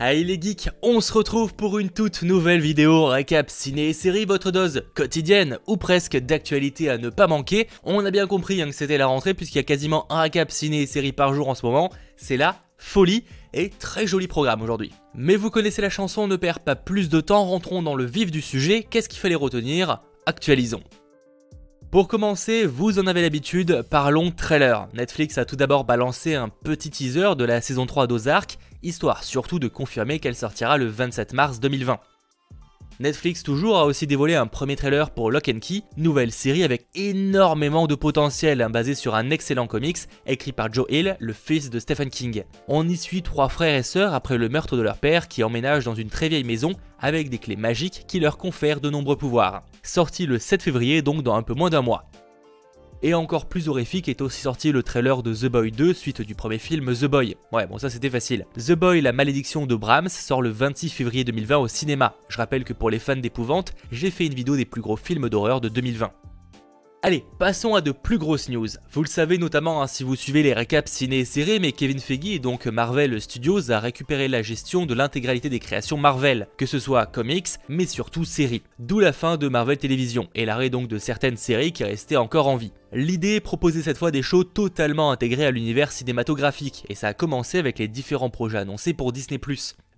Hey les geeks, on se retrouve pour une toute nouvelle vidéo récap ciné et série, votre dose quotidienne ou presque d'actualité à ne pas manquer. On a bien compris que c'était la rentrée puisqu'il y a quasiment un récap ciné et série par jour en ce moment. C'est la folie et très joli programme aujourd'hui. Mais vous connaissez la chanson, on ne perd pas plus de temps, rentrons dans le vif du sujet. Qu'est-ce qu'il fallait retenir? Actualisons. Pour commencer, vous en avez l'habitude, parlons trailer. Netflix a tout d'abord balancé un petit teaser de la saison 3 d'Ozark, histoire surtout de confirmer qu'elle sortira le 27 mars 2020. Netflix toujours a aussi dévoilé un premier trailer pour Lock and Key, nouvelle série avec énormément de potentiel, basée sur un excellent comics écrit par Joe Hill, le fils de Stephen King. On y suit trois frères et sœurs après le meurtre de leur père qui emménagent dans une très vieille maison avec des clés magiques qui leur confèrent de nombreux pouvoirs. Sorti le 7 février, donc dans un peu moins d'un mois. Et encore plus horrifique est aussi sorti le trailer de The Boy 2, suite du premier film The Boy. Ouais, bon ça c'était facile. The Boy, la malédiction de Brahms, sort le 26 février 2020 au cinéma. Je rappelle que pour les fans d'épouvante, j'ai fait une vidéo des plus gros films d'horreur de 2020. Allez, passons à de plus grosses news. Vous le savez notamment si vous suivez les récaps ciné et séries, mais Kevin Feige et donc Marvel Studios a récupéré la gestion de l'intégralité des créations Marvel, que ce soit comics, mais surtout séries. D'où la fin de Marvel Television, et l'arrêt donc de certaines séries qui restaient encore en vie. L'idée est proposer cette fois des shows totalement intégrés à l'univers cinématographique, et ça a commencé avec les différents projets annoncés pour Disney+.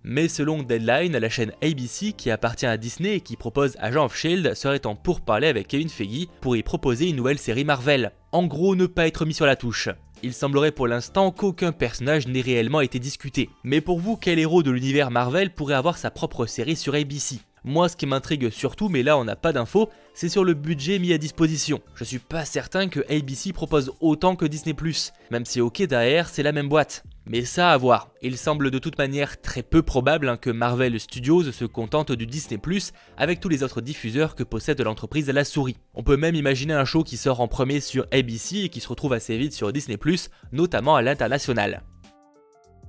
Mais selon Deadline, la chaîne ABC qui appartient à Disney et qui propose Agents of S.H.I.E.L.D. serait en pourparlers avec Kevin Feige pour y proposer une nouvelle série Marvel. En gros, ne pas être mis sur la touche. Il semblerait pour l'instant qu'aucun personnage n'ait réellement été discuté. Mais pour vous, quel héros de l'univers Marvel pourrait avoir sa propre série sur ABC ? Moi, ce qui m'intrigue surtout, mais là on n'a pas d'infos, c'est sur le budget mis à disposition. Je suis pas certain que ABC propose autant que Disney+, même si ok derrière c'est la même boîte. Mais ça à voir. Il semble de toute manière très peu probable que Marvel Studios se contente du Disney+, avec tous les autres diffuseurs que possède l'entreprise à la souris. On peut même imaginer un show qui sort en premier sur ABC et qui se retrouve assez vite sur Disney+, notamment à l'international.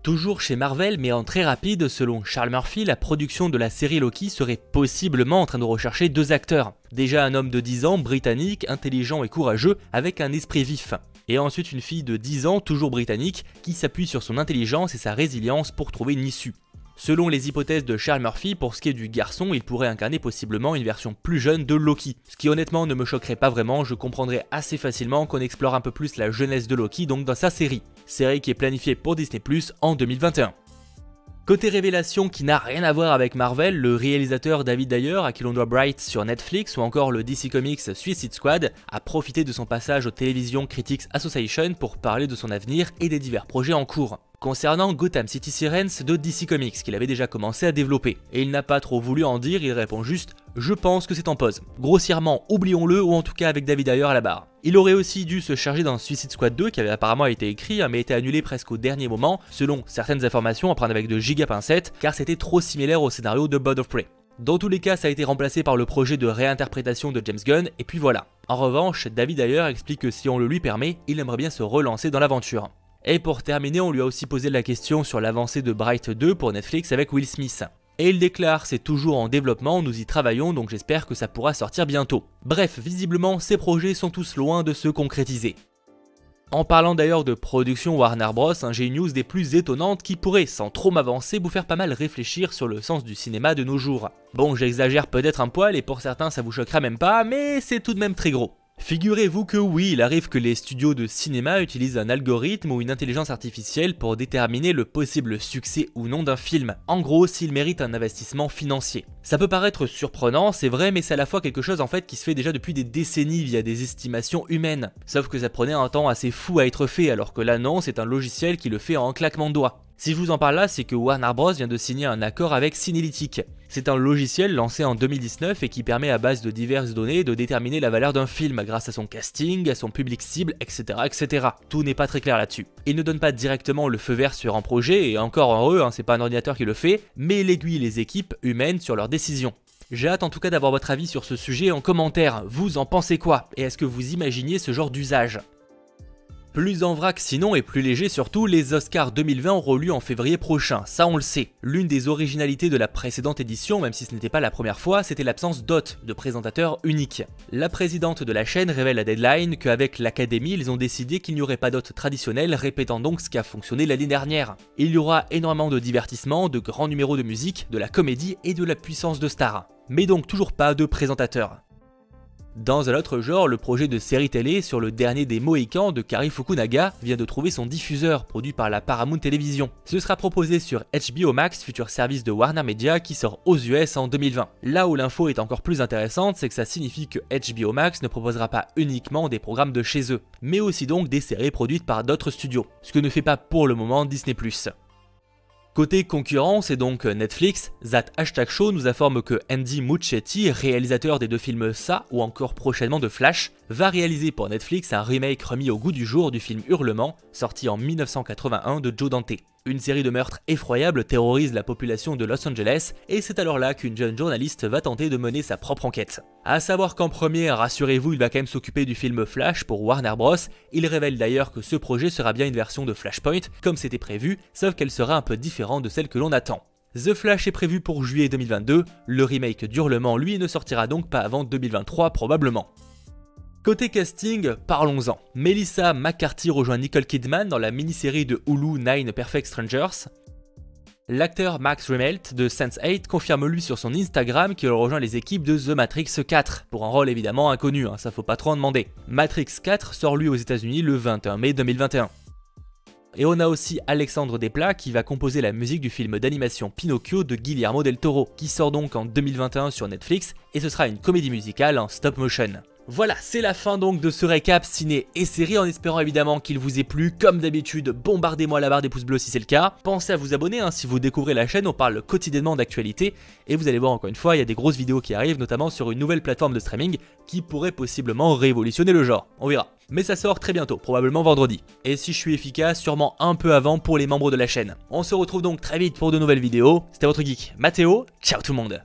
Toujours chez Marvel, mais en très rapide, selon Charles Murphy, la production de la série Loki serait possiblement en train de rechercher deux acteurs. Déjà un homme de 10 ans, britannique, intelligent et courageux, avec un esprit vif. Et ensuite une fille de 10 ans, toujours britannique, qui s'appuie sur son intelligence et sa résilience pour trouver une issue. Selon les hypothèses de Charles Murphy, pour ce qui est du garçon, il pourrait incarner possiblement une version plus jeune de Loki. Ce qui honnêtement ne me choquerait pas vraiment, je comprendrais assez facilement qu'on explore un peu plus la jeunesse de Loki donc dans sa série. Série qui est planifiée pour Disney+ en 2021. Côté révélation qui n'a rien à voir avec Marvel, le réalisateur David Ayer, à qui l'on doit Bright sur Netflix, ou encore le DC Comics Suicide Squad, a profité de son passage aux Television Critics Association pour parler de son avenir et des divers projets en cours. Concernant Gotham City Sirens de DC Comics, qu'il avait déjà commencé à développer. Et il n'a pas trop voulu en dire, il répond juste « Je pense que c'est en pause ». Grossièrement, oublions-le, ou en tout cas avec David Ayer à la barre. Il aurait aussi dû se charger d'un Suicide Squad 2 qui avait apparemment été écrit, mais été annulé presque au dernier moment, selon certaines informations à prendre avec de giga pincettes, car c'était trop similaire au scénario de Birds of Prey. Dans tous les cas, ça a été remplacé par le projet de réinterprétation de James Gunn, et puis voilà. En revanche, David Ayer explique que si on le lui permet, il aimerait bien se relancer dans l'aventure. Et pour terminer, on lui a aussi posé la question sur l'avancée de Bright 2 pour Netflix avec Will Smith. Et il déclare « C'est toujours en développement, nous y travaillons donc j'espère que ça pourra sortir bientôt ». Bref, visiblement, ces projets sont tous loin de se concrétiser. En parlant d'ailleurs de production Warner Bros, j'ai une news des plus étonnantes qui pourrait, sans trop m'avancer, vous faire pas mal réfléchir sur le sens du cinéma de nos jours. Bon, j'exagère peut-être un poil et pour certains ça vous choquera même pas, mais c'est tout de même très gros. Figurez-vous que oui, il arrive que les studios de cinéma utilisent un algorithme ou une intelligence artificielle pour déterminer le possible succès ou non d'un film. En gros, s'il mérite un investissement financier. Ça peut paraître surprenant, c'est vrai, mais c'est à la fois quelque chose en fait qui se fait déjà depuis des décennies via des estimations humaines. Sauf que ça prenait un temps assez fou à être fait, alors que là non, c'est un logiciel qui le fait en un claquement de doigts. Si je vous en parle là, c'est que Warner Bros vient de signer un accord avec Cinélytic. C'est un logiciel lancé en 2019 et qui permet à base de diverses données de déterminer la valeur d'un film grâce à son casting, à son public cible, etc. etc. Tout n'est pas très clair là-dessus. Il ne donne pas directement le feu vert sur un projet, et encore heureux, c'est pas un ordinateur qui le fait, mais il aiguille les équipes humaines sur leurs décisions. J'ai hâte en tout cas d'avoir votre avis sur ce sujet en commentaire. Vous en pensez quoi? Et est-ce que vous imaginiez ce genre d'usage? Plus en vrac sinon et plus léger surtout, les Oscars 2020 auront lieu en février prochain, ça on le sait. L'une des originalités de la précédente édition, même si ce n'était pas la première fois, c'était l'absence d'hôte, de présentateur unique. La présidente de la chaîne révèle à Deadline qu'avec l'Académie, ils ont décidé qu'il n'y aurait pas d'hôte traditionnel, répétant donc ce qui a fonctionné l'année dernière. Il y aura énormément de divertissement, de grands numéros de musique, de la comédie et de la puissance de stars. Mais donc toujours pas de présentateur. Dans un autre genre, le projet de série télé sur le dernier des Mohicans de Cary Fukunaga vient de trouver son diffuseur, produit par la Paramount Television. Ce sera proposé sur HBO Max, futur service de Warner Media qui sort aux US en 2020. Là où l'info est encore plus intéressante, c'est que ça signifie que HBO Max ne proposera pas uniquement des programmes de chez eux, mais aussi donc des séries produites par d'autres studios, ce que ne fait pas pour le moment Disney+. Côté concurrence et donc Netflix, That Hashtag Show nous informe que Andy Muschietti, réalisateur des deux films Ça ou encore prochainement de Flash, va réaliser pour Netflix un remake remis au goût du jour du film Hurlement, sorti en 1981 de Joe Dante. Une série de meurtres effroyables terrorise la population de Los Angeles et c'est alors là qu'une jeune journaliste va tenter de mener sa propre enquête. A savoir qu'en premier, rassurez-vous, il va quand même s'occuper du film Flash pour Warner Bros. Il révèle d'ailleurs que ce projet sera bien une version de Flashpoint, comme c'était prévu, sauf qu'elle sera un peu différente de celle que l'on attend. The Flash est prévu pour juillet 2022, le remake d'Hurlement lui ne sortira donc pas avant 2023 probablement. Côté casting, parlons-en. Melissa McCarthy rejoint Nicole Kidman dans la mini-série de Hulu 9 Perfect Strangers. L'acteur Max Remelt de Sense8 confirme lui sur son Instagram qu'il rejoint les équipes de The Matrix 4, pour un rôle évidemment inconnu, ça faut pas trop en demander. Matrix 4 sort lui aux États-Unis le 21 mai 2021. Et on a aussi Alexandre Desplat qui va composer la musique du film d'animation Pinocchio de Guillermo del Toro, qui sort donc en 2021 sur Netflix, et ce sera une comédie musicale en stop motion. Voilà, c'est la fin donc de ce récap ciné et série, en espérant évidemment qu'il vous ait plu. Comme d'habitude, bombardez-moi la barre des pouces bleus si c'est le cas. Pensez à vous abonner si vous découvrez la chaîne, on parle quotidiennement d'actualité. Et vous allez voir encore une fois, il y a des grosses vidéos qui arrivent, notamment sur une nouvelle plateforme de streaming qui pourrait possiblement révolutionner le genre. On verra. Mais ça sort très bientôt, probablement vendredi. Et si je suis efficace, sûrement un peu avant pour les membres de la chaîne. On se retrouve donc très vite pour de nouvelles vidéos. C'était votre geek Mathéo, ciao tout le monde.